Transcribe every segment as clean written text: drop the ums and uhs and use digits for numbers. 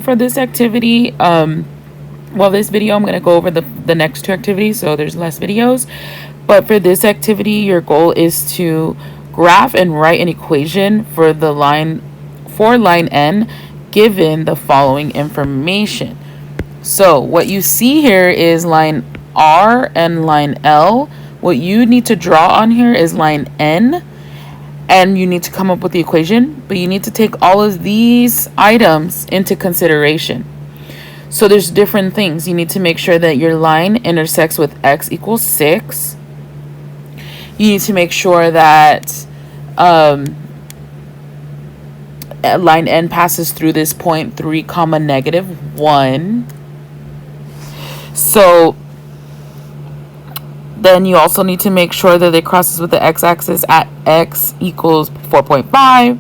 For this activity, this video, I'm going to go over the next two activities, so there's less videos. But for this activity, your goal is to graph and write an equation for line N given the following information. So what you see here is line R and line L. What you need to draw on here is line N, and you need to come up with the equation, but you need to take all of these items into consideration. So there's different things. You need to make sure that your line intersects with x equals 6. You need to make sure that line N passes through this point 3, -1. So then you also need to make sure that it crosses with the x-axis at x equals 4.5,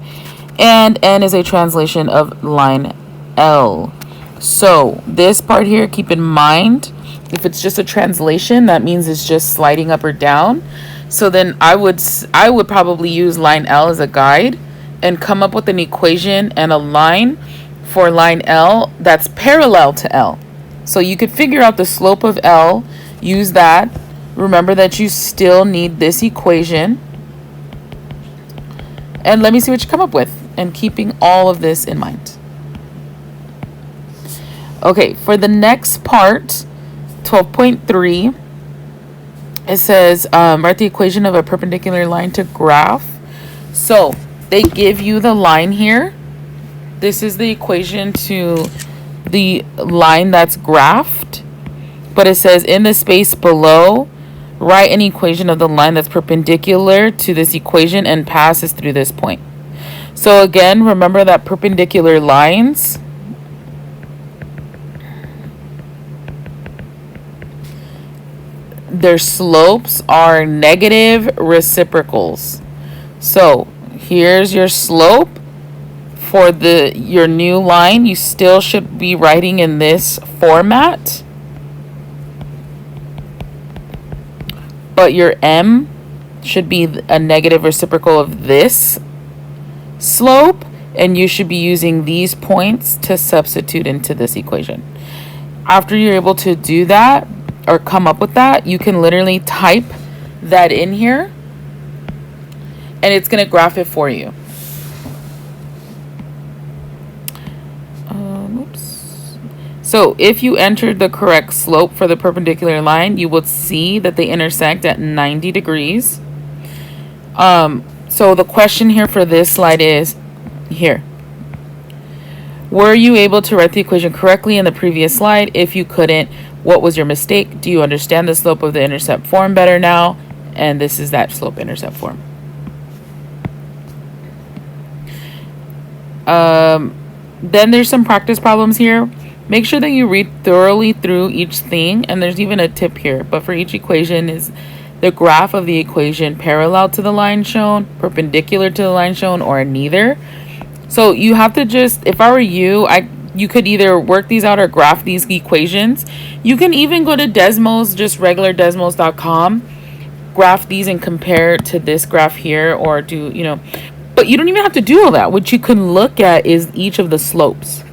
and N is a translation of line L. So this part here, keep in mind, if it's just a translation, that means it's just sliding up or down. So then I would probably use line L as a guide and come up with an equation and a line for line L that's parallel to L. So you could figure out the slope of L, use that. Remember that you still need this equation. And let me see what you come up with, and keeping all of this in mind. Okay, for the next part, 12.3, it says write the equation of a perpendicular line to graph. So they give you the line here. This is the equation to the line that's graphed. But it says in the space below, write an equation of the line that's perpendicular to this equation and passes through this point. So again, remember that perpendicular lines their slopes are negative reciprocals. So here's your slope for your new line. You still should be writing in this format, but your M should be a negative reciprocal of this slope, and you should be using these points to substitute into this equation. After you're able to do that or come up with that, you can literally type that in here and it's going to graph it for you. So if you entered the correct slope for the perpendicular line, you would see that they intersect at 90 degrees. So the question here for this slide is here. Were you able to write the equation correctly in the previous slide? If you couldn't, what was your mistake? Do you understand the slope of the intercept form better now? And this is that slope intercept form. Then there's some practice problems here. Make sure that you read thoroughly through each thing, and there's even a tip here. But for each equation, is the graph of the equation parallel to the line shown, perpendicular to the line shown, or neither? So you have to just, if I were you, you could either work these out or graph these equations. You can even go to Desmos, just regular Desmos.com, graph these and compare to this graph here, or do, but you don't even have to do all that. What you can look at is each of the slopes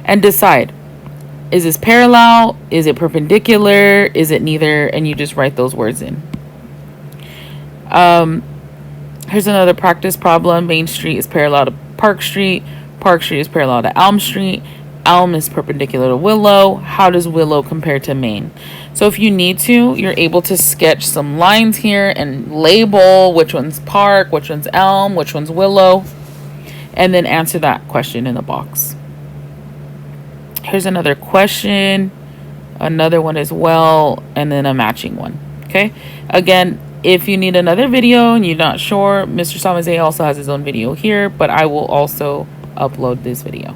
and decide, is this parallel? Is it perpendicular? Is it neither? And you just write those words in. Here's another practice problem. Main Street is parallel to Park Street. Park Street is parallel to Elm Street. Elm is perpendicular to Willow. How does Willow compare to Main? So if you need to, you're able to sketch some lines here and label which one's Park, which one's Elm, which one's Willow, and then answer that question in the box. Here's another question, another one as well, and then a matching one. Okay, again, if you need another video and you're not sure, Mr. Samaze also has his own video here, but I will also upload this video.